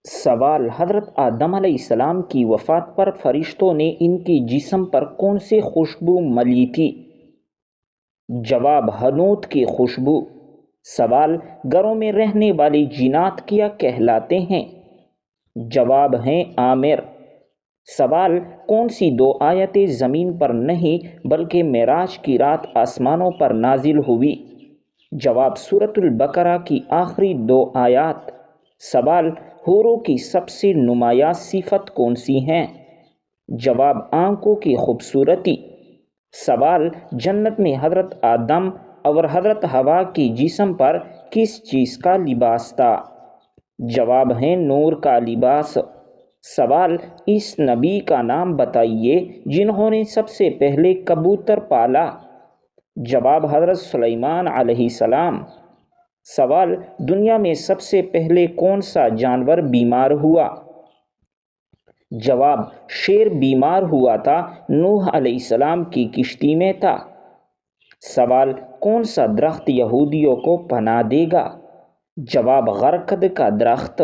سوال: حضرت آدم علیہ السلام کی وفات پر فرشتوں نے ان کے جسم پر کون سی خوشبو ملی تھی؟ جواب: حنوط کی خوشبو۔ سوال: گھروں میں رہنے والے جنات کیا کہلاتے ہیں؟ جواب ہیں عامر۔ سوال: کون سی دو آیتیں زمین پر نہیں بلکہ معراج کی رات آسمانوں پر نازل ہوئی؟ جواب: سورۃ البقرہ کی آخری دو آیات۔ سوال: حوروں کی سب سے نمایاں صفت کون سی ہیں؟ جواب: آنکھوں کی خوبصورتی۔ سوال: جنت میں حضرت آدم اور حضرت حوا کے جسم پر کس چیز کا لباس تھا؟ جواب ہے نور کا لباس۔ سوال: اس نبی کا نام بتائیے جنہوں نے سب سے پہلے کبوتر پالا؟ جواب: حضرت سلیمان علیہ السلام۔ سوال: دنیا میں سب سے پہلے کون سا جانور بیمار ہوا؟ جواب: شیر بیمار ہوا تھا، نوح علیہ السلام کی کشتی میں تھا۔ سوال: کون سا درخت یہودیوں کو پناہ دے گا؟ جواب: غرقد کا درخت۔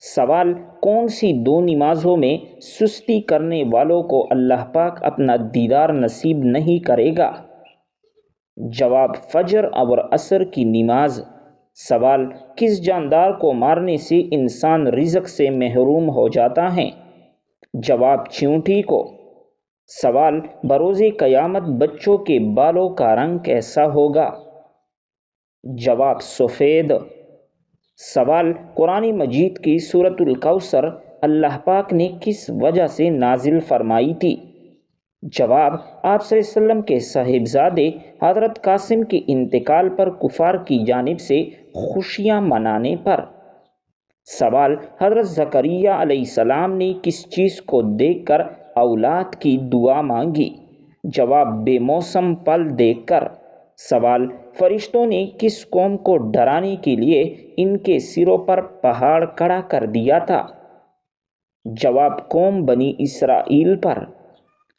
سوال: کون سی دو نمازوں میں سستی کرنے والوں کو اللہ پاک اپنا دیدار نصیب نہیں کرے گا؟ جواب: فجر اور عصر کی نماز۔ سوال: کس جاندار کو مارنے سے انسان رزق سے محروم ہو جاتا ہے؟ جواب: چیونٹی کو۔ سوال: بروز قیامت بچوں کے بالوں کا رنگ کیسا ہوگا؟ جواب: سفید۔ سوال: قرآن مجید کی سورۃ الکوثر اللہ پاک نے کس وجہ سے نازل فرمائی تھی؟ جواب: آپ صلی اللہ علیہ وسلم کے صاحبزادے حضرت قاسم کے انتقال پر کفار کی جانب سے خوشیاں منانے پر۔ سوال: حضرت زکریا علیہ السلام نے کس چیز کو دیکھ کر اولاد کی دعا مانگی؟ جواب: بے موسم پھل دیکھ کر۔ سوال: فرشتوں نے کس قوم کو ڈرانے کے لیے ان کے سروں پر پہاڑ کھڑا کر دیا تھا؟ جواب: قوم بنی اسرائیل پر۔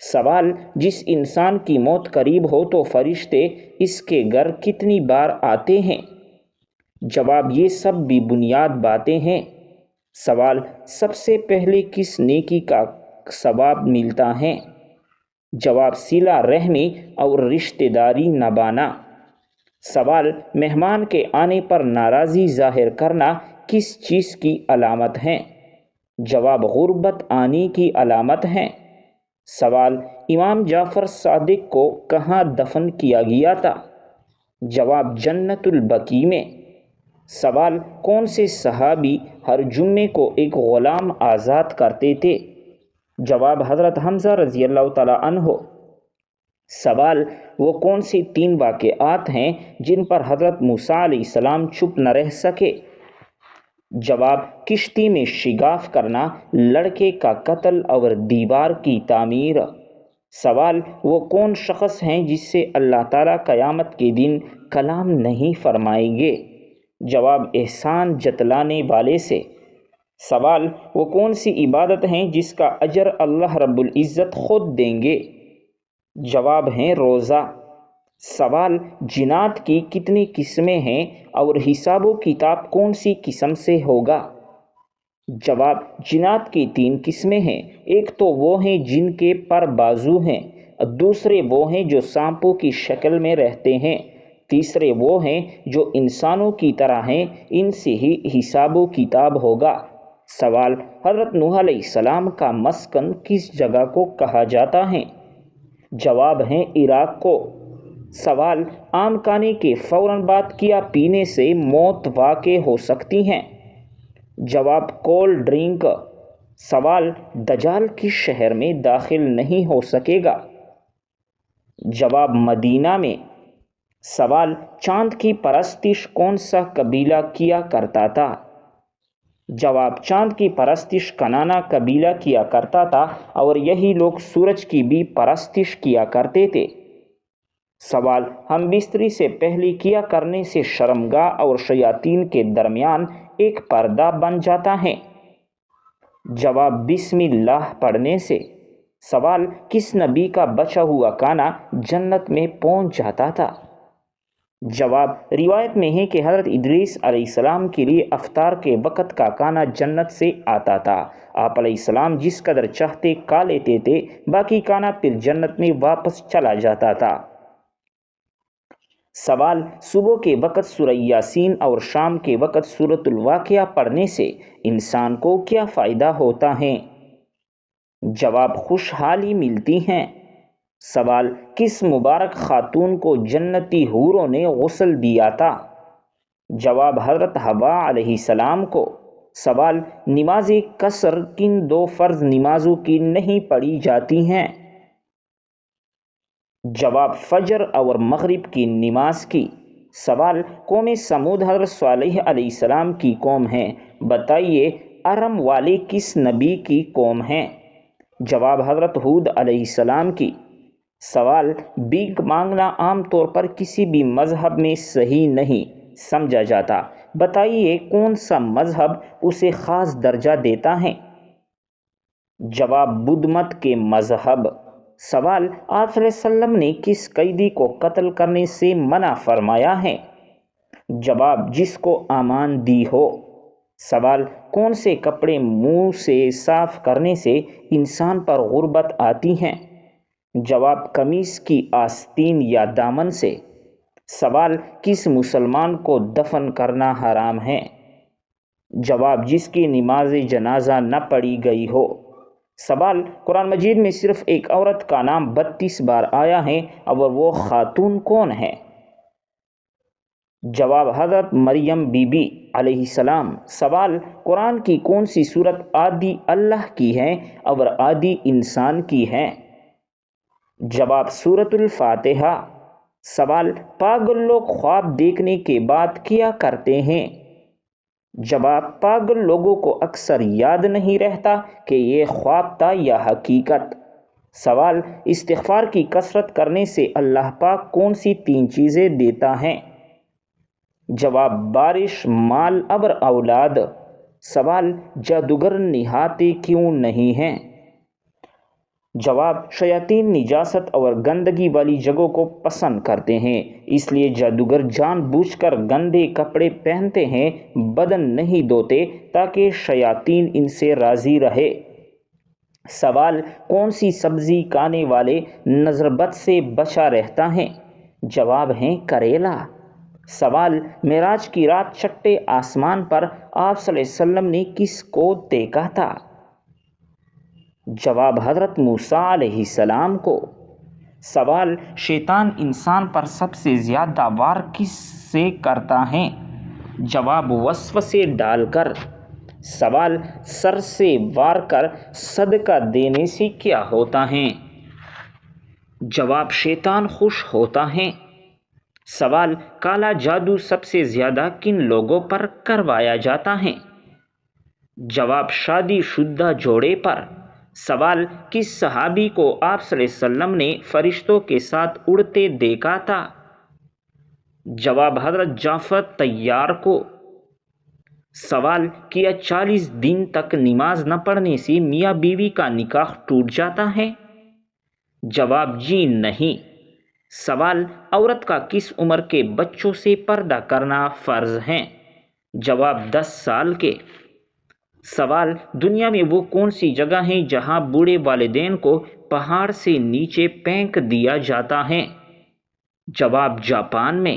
سوال: جس انسان کی موت قریب ہو تو فرشتے اس کے گھر کتنی بار آتے ہیں؟ جواب: یہ سب بھی بنیاد باتیں ہیں۔ سوال: سب سے پہلے کس نیکی کا ثواب ملتا ہے؟ جواب: صلہ رحمی اور رشتہ داری نبھانا۔ سوال: مہمان کے آنے پر ناراضی ظاہر کرنا کس چیز کی علامت ہے؟ جواب: غربت آنے کی علامت ہے۔ سوال: امام جعفر صادق کو کہاں دفن کیا گیا تھا؟ جواب: جنت البقیع میں۔ سوال: کون سے صحابی ہر جمعے کو ایک غلام آزاد کرتے تھے؟ جواب: حضرت حمزہ رضی اللہ تعالیٰ عنہ۔ سوال: وہ کون سے تین واقعات ہیں جن پر حضرت موسیٰ علیہ السلام چپ نہ رہ سکے؟ جواب: کشتی میں شگاف کرنا، لڑکے کا قتل اور دیوار کی تعمیر۔ سوال: وہ کون شخص ہیں جس سے اللہ تعالیٰ قیامت کے دن کلام نہیں فرمائیں گے؟ جواب: احسان جتلانے والے سے۔ سوال: وہ کون سی عبادت ہیں جس کا اجر اللہ رب العزت خود دیں گے؟ جواب ہیں روزہ۔ سوال: جنات کی کتنی قسمیں ہیں اور حساب و کتاب کون سی قسم سے ہوگا؟ جواب: جنات کی تین قسمیں ہیں، ایک تو وہ ہیں جن کے پر بازو ہیں، دوسرے وہ ہیں جو سانپوں کی شکل میں رہتے ہیں، تیسرے وہ ہیں جو انسانوں کی طرح ہیں، ان سے ہی حساب و کتاب ہوگا۔ سوال: حضرت نوح علیہ السلام کا مسکن کس جگہ کو کہا جاتا ہے؟ جواب ہیں عراق کو۔ سوال: آم کھانے کے فوراً بعد کیا پینے سے موت واقع ہو سکتی ہے؟ جواب: کولڈ ڈرنک۔ سوال: دجال کس شہر میں داخل نہیں ہو سکے گا؟ جواب: مدینہ میں۔ سوال: چاند کی پرستش کون سا قبیلہ کیا کرتا تھا؟ جواب: چاند کی پرستش کنانا قبیلہ کیا کرتا تھا اور یہی لوگ سورج کی بھی پرستش کیا کرتے تھے۔ سوال: ہم بستری سے پہلے کیا کرنے سے شرمگاہ اور شیاطین کے درمیان ایک پردہ بن جاتا ہے؟ جواب: بسم اللہ پڑھنے سے۔ سوال: کس نبی کا بچا ہوا کانا جنت میں پہنچ جاتا تھا؟ جواب، روایت میں ہے کہ حضرت ادریس علیہ السلام کے لیے افطار کے وقت کا کھانا جنت سے آتا تھا۔ آپ علیہ السلام جس قدر چاہتے کھا لیتے تھے، باقی کھانا پھر جنت میں واپس چلا جاتا تھا۔ سوال، صبح کے وقت سورہ یاسین اور شام کے وقت سورۃ الواقعہ پڑھنے سے انسان کو کیا فائدہ ہوتا ہے؟ جواب، خوشحالی ملتی ہے۔ سوال، کس مبارک خاتون کو جنتی حوروں نے غسل دیا تھا؟ جواب، حضرت حوا علیہ السلام کو۔ سوال، نماز قصر کن دو فرض نمازوں کی نہیں پڑھی جاتی ہیں؟ جواب، فجر اور مغرب کی نماز کی۔ سوال، قوم سمود حضرت صالح علیہ السلام کی قوم ہے، بتائیے ارم والے کس نبی کی قوم ہیں؟ جواب، حضرت ہود علیہ السلام کی۔ سوال، بھیک مانگنا عام طور پر کسی بھی مذہب میں صحیح نہیں سمجھا جاتا، بتائیے کون سا مذہب اسے خاص درجہ دیتا ہے؟ جواب، بدھ مت کے مذہب۔ سوال، آپ صلی اللہ علیہ وسلم نے کس قیدی کو قتل کرنے سے منع فرمایا ہے؟ جواب، جس کو امان دی ہو۔ سوال، کون سے کپڑے منہ سے صاف کرنے سے انسان پر غربت آتی ہے؟ جواب، قمیص کی آستین یا دامن سے۔ سوال، کس مسلمان کو دفن کرنا حرام ہے؟ جواب، جس کی نماز جنازہ نہ پڑھی گئی ہو۔ سوال، قرآن مجید میں صرف ایک عورت کا نام 32 بار آیا ہے اور وہ خاتون کون ہے؟ جواب، حضرت مریم بی بی علیہ السلام۔ سوال، قرآن کی کون سی صورت آدھی اللہ کی ہے اور آدھی انسان کی ہے؟ جواب، سورۃ الفاتحہ۔ سوال، پاگل لوگ خواب دیکھنے کے بعد کیا کرتے ہیں؟ جواب، پاگل لوگوں کو اکثر یاد نہیں رہتا کہ یہ خواب تھا یا حقیقت۔ سوال، استغفار کی کثرت کرنے سے اللہ پاک کون سی 3 چیزیں دیتا ہے؟ جواب، بارش، مال اور اولاد۔ سوال، جادوگر نہاتے کیوں نہیں ہیں؟ جواب، شیاطین نجاست اور گندگی والی جگہوں کو پسند کرتے ہیں، اس لیے جادوگر جان بوجھ کر گندے کپڑے پہنتے ہیں، بدن نہیں دھوتے تاکہ شیاطین ان سے راضی رہے۔ سوال، کون سی سبزی کھانے والے نظر بد سے بچا رہتا ہے؟ جواب ہے کریلا۔ سوال، معراج کی رات چھٹے آسمان پر آپ صلی اللہ علیہ وسلم نے کس کو دیکھا تھا؟ جواب، حضرت موسیٰ علیہ السلام کو۔ سوال، شیطان انسان پر سب سے زیادہ وار کس سے کرتا ہے؟ جواب، وسوسے ڈال کر۔ سوال، سر سے وار کر صدقہ دینے سے کیا ہوتا ہے؟ جواب، شیطان خوش ہوتا ہے۔ سوال، کالا جادو سب سے زیادہ کن لوگوں پر کروایا جاتا ہے؟ جواب، شادی شدہ جوڑے پر۔ سوال، کس صحابی کو آپ صلی اللہ علیہ وسلم نے فرشتوں کے ساتھ اڑتے دیکھا تھا؟ جواب، حضرت جعفر طیار کو۔ سوال، کیا 40 دن تک نماز نہ پڑھنے سے میاں بیوی کا نکاح ٹوٹ جاتا ہے؟ جواب، جی نہیں۔ سوال، عورت کا کس عمر کے بچوں سے پردہ کرنا فرض ہے؟ جواب، 10 سال کے۔ سوال، دنیا میں وہ کون سی جگہ ہے جہاں بوڑھے والدین کو پہاڑ سے نیچے پھینک دیا جاتا ہے؟ جواب، جاپان میں۔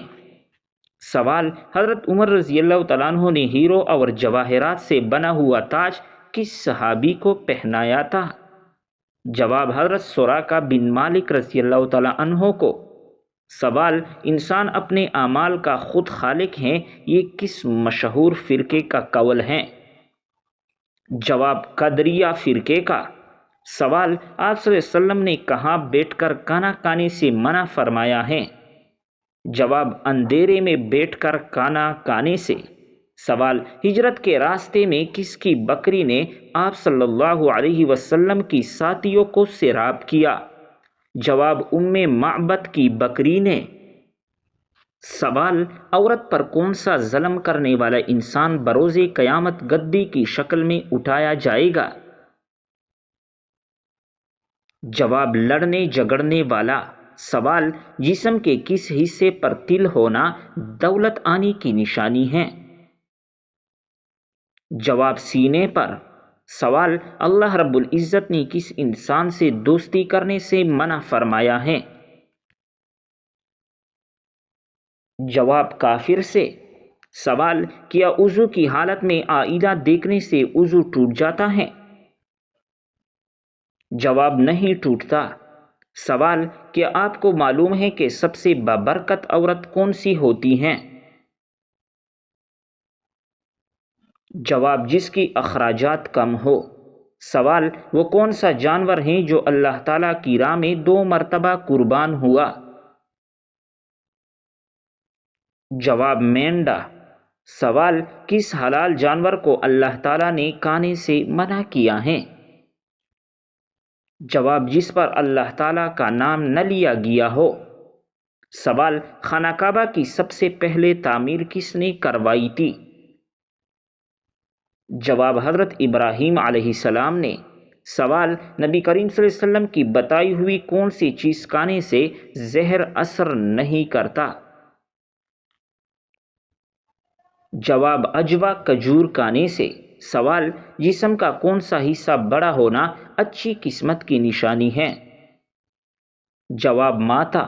سوال، حضرت عمر رضی اللہ تعالیٰ عنہ نے ہیروں اور جواہرات سے بنا ہوا تاج کس صحابی کو پہنایا تھا؟ جواب، حضرت سراقہ بن مالک رضی اللہ تعالیٰ عنہ کو۔ سوال، انسان اپنے اعمال کا خود خالق ہے، یہ کس مشہور فرقے کا قول ہے؟ جواب، قدریہ فرقے کا۔ سوال، آپ صلی اللہ علیہ وسلم نے کہاں بیٹھ کر کھانا کھانے سے منع فرمایا ہے؟ جواب، اندھیرے میں بیٹھ کر کھانا کھانے سے۔ سوال، ہجرت کے راستے میں کس کی بکری نے آپ صلی اللہ علیہ وسلم کی ساتھیوں کو سیراب کیا؟ جواب، ام معبد کی بکری نے۔ سوال، عورت پر کون سا ظلم کرنے والا انسان بروز قیامت گدی کی شکل میں اٹھایا جائے گا؟ جواب، لڑنے جھگڑنے والا۔ سوال جسم کے کس حصے پر تل ہونا دولت آنے کی نشانی ہے؟ جواب سینے پر۔ سوال اللہ رب العزت نے کس انسان سے دوستی کرنے سے منع فرمایا ہے؟ جواب کافر سے۔ سوال کیا وضو کی حالت میں آئینہ دیکھنے سے وضو ٹوٹ جاتا ہے؟ جواب نہیں ٹوٹتا۔ سوال کیا آپ کو معلوم ہے کہ سب سے بابرکت عورت کون سی ہوتی ہیں؟ جواب جس کی اخراجات کم ہو۔ سوال وہ کون سا جانور ہے جو اللہ تعالیٰ کی راہ میں 2 مرتبہ قربان ہوا؟ جواب مینڈا۔ سوال کس حلال جانور کو اللہ تعالیٰ نے کھانے سے منع کیا ہے؟ جواب جس پر اللہ تعالیٰ کا نام نہ لیا گیا ہو۔ سوال خانہ کعبہ کی سب سے پہلے تعمیر کس نے کروائی تھی؟ جواب حضرت ابراہیم علیہ السلام نے۔ سوال نبی کریم صلی اللہ علیہ وسلم کی بتائی ہوئی کون سی چیز کھانے سے زہر اثر نہیں کرتا؟ جواب عجوہ کھجور کھانے سے۔ سوال جسم کا کون سا حصہ بڑا ہونا اچھی قسمت کی نشانی ہے؟ جواب ماتھا۔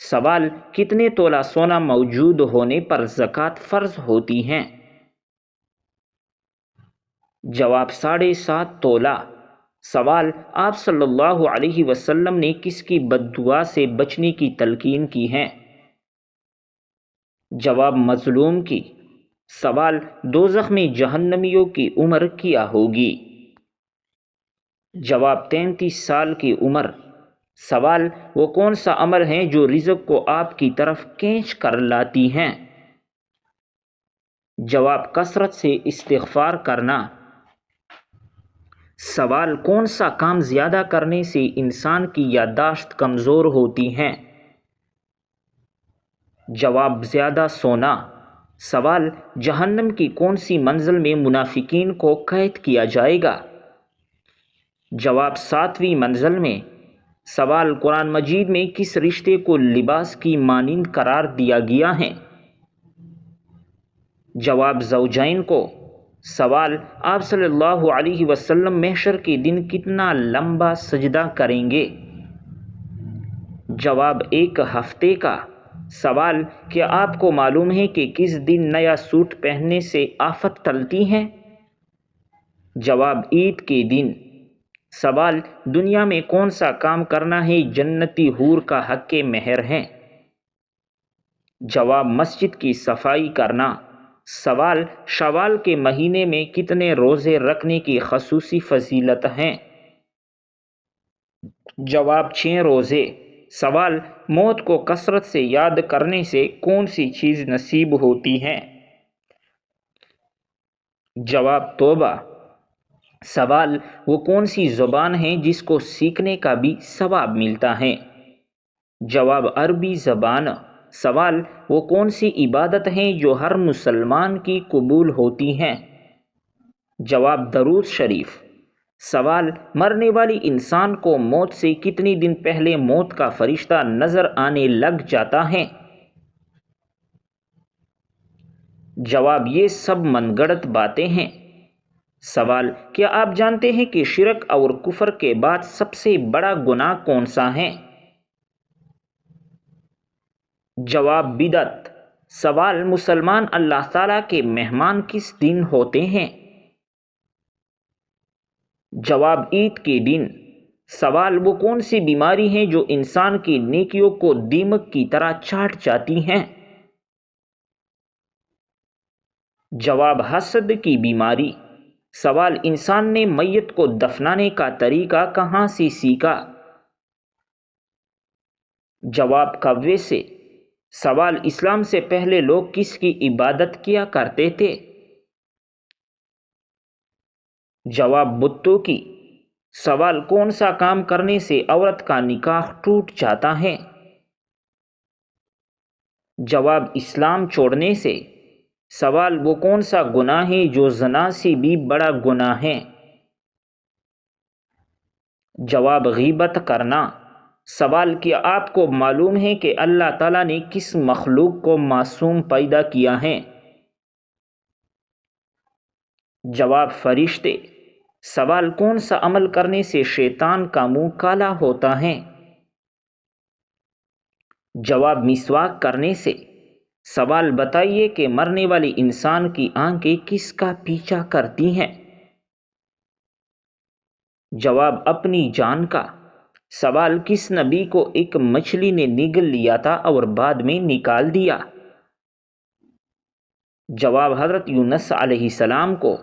سوال کتنے تولہ سونا موجود ہونے پر زکوٰۃ فرض ہوتی ہے؟ جواب 7.5 تولہ۔ سوال آپ صلی اللہ علیہ وسلم نے کس کی بد دعا سے بچنے کی تلقین کی ہے؟ جواب مظلوم کی۔ سوال دوزخ میں جہنمیوں کی عمر کیا ہوگی؟ جواب 33 سال کی عمر۔ سوال وہ کون سا عمل ہے جو رزق کو آپ کی طرف کھینچ کر لاتی ہیں؟ جواب کثرت سے استغفار کرنا۔ سوال کون سا کام زیادہ کرنے سے انسان کی یادداشت کمزور ہوتی ہے؟ جواب زیادہ سونا۔ سوال جہنم کی کون سی منزل میں منافقین کو قید کیا جائے گا؟ جواب 7ویں منزل میں۔ سوال قرآن مجید میں کس رشتے کو لباس کی مانند قرار دیا گیا ہے؟ جواب زوجین کو۔ سوال آپ صلی اللہ علیہ وسلم محشر کے دن کتنا لمبا سجدہ کریں گے؟ جواب 1 ہفتے کا۔ سوال کیا آپ کو معلوم ہے کہ کس دن نیا سوٹ پہننے سے آفت ٹلتی ہے؟ جواب عید کے دن۔ سوال دنیا میں کون سا کام کرنا ہے جنتی حور کا حق مہر ہے؟ جواب مسجد کی صفائی کرنا۔ سوال شوال کے مہینے میں کتنے روزے رکھنے کی خصوصی فضیلت ہے؟ جواب 6 روزے۔ سوال موت کو کثرت سے یاد کرنے سے کون سی چیز نصیب ہوتی ہے؟ جواب توبہ۔ سوال وہ کون سی زبان ہے جس کو سیکھنے کا بھی ثواب ملتا ہے؟ جواب عربی زبان۔ سوال وہ کون سی عبادت ہے جو ہر مسلمان کی قبول ہوتی ہے؟ جواب درود شریف۔ سوال مرنے والی انسان کو موت سے کتنی دن پہلے موت کا فرشتہ نظر آنے لگ جاتا ہے؟ جواب یہ سب من گڑت باتیں ہیں۔ سوال کیا آپ جانتے ہیں کہ شرک اور کفر کے بعد سب سے بڑا گناہ کون سا ہے؟ جواب بدعت۔ سوال مسلمان اللہ تعالیٰ کے مہمان کس دن ہوتے ہیں؟ جواب عید کے دن۔ سوال وہ کون سی بیماری ہے جو انسان کی نیکیوں کو دیمک کی طرح چاٹ جاتی ہیں؟ جواب حسد کی بیماری۔ سوال انسان نے میت کو دفنانے کا طریقہ کہاں سے سیکھا؟ جواب کوے سے۔ سوال اسلام سے پہلے لوگ کس کی عبادت کیا کرتے تھے؟ جواب بتوں کی۔ سوال کون سا کام کرنے سے عورت کا نکاح ٹوٹ جاتا ہے؟ جواب اسلام چھوڑنے سے۔ سوال وہ کون سا گناہ ہے جو زنا سے بھی بڑا گناہ ہے؟ جواب غیبت کرنا۔ سوال: کیا آپ کو معلوم ہے کہ اللہ تعالیٰ نے کس مخلوق کو معصوم پیدا کیا ہے؟ جواب: فرشتے۔ سوال: کون سا عمل کرنے سے شیطان کا منہ کالا ہوتا ہے؟ جواب: مسواک کرنے سے۔ سوال: بتائیے کہ مرنے والے انسان کی آنکھیں کس کا پیچھا کرتی ہیں؟ جواب: اپنی جان کا۔ سوال: کس نبی کو ایک مچھلی نے نگل لیا تھا اور بعد میں نکال دیا؟ جواب: حضرت یونس علیہ السلام کو۔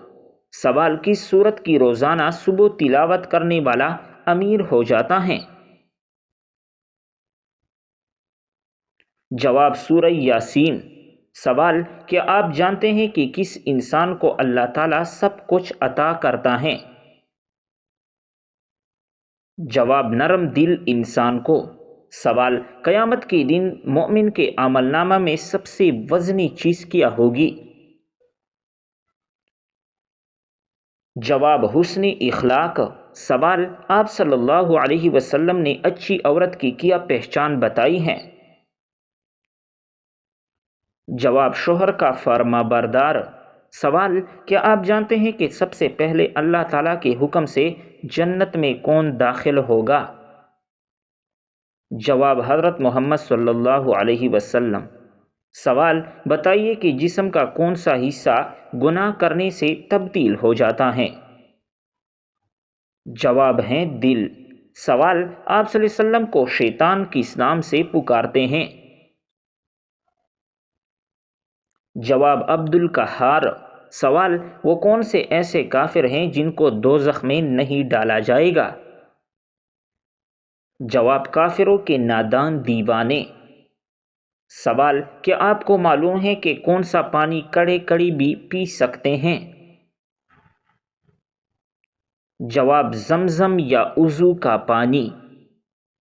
سوال: کس سورت کی روزانہ صبح تلاوت کرنے والا امیر ہو جاتا ہے؟ جواب: سورہ یاسین۔ سوال: کیا آپ جانتے ہیں کہ کس انسان کو اللہ تعالیٰ سب کچھ عطا کرتا ہے؟ جواب: نرم دل انسان کو۔ سوال: قیامت کے دن مومن کے عمل نامہ میں سب سے وزنی چیز کیا ہوگی؟ جواب: حسن اخلاق۔ سوال: آپ صلی اللہ علیہ وسلم نے اچھی عورت کی کیا پہچان بتائی ہے؟ جواب: شوہر کا فرما بردار۔ سوال: کیا آپ جانتے ہیں کہ سب سے پہلے اللہ تعالیٰ کے حکم سے جنت میں کون داخل ہوگا؟ جواب: حضرت محمد صلی اللہ علیہ وسلم۔ سوال: بتائیے کہ جسم کا کون سا حصہ گناہ کرنے سے تبدیل ہو جاتا ہے؟ جواب ہے دل۔ سوال: آپ صلی اللہ علیہ وسلم کو شیطان کس نام سے پکارتے ہیں؟ جواب: عبد القہار۔ سوال: وہ کون سے ایسے کافر ہیں جن کو دوزخ میں نہیں ڈالا جائے گا؟ جواب: کافروں کے نادان دیوانے۔ سوال: کیا آپ کو معلوم ہے کہ کون سا پانی کڑے کڑی بھی پی سکتے ہیں؟ جواب: زمزم یا وضو کا پانی۔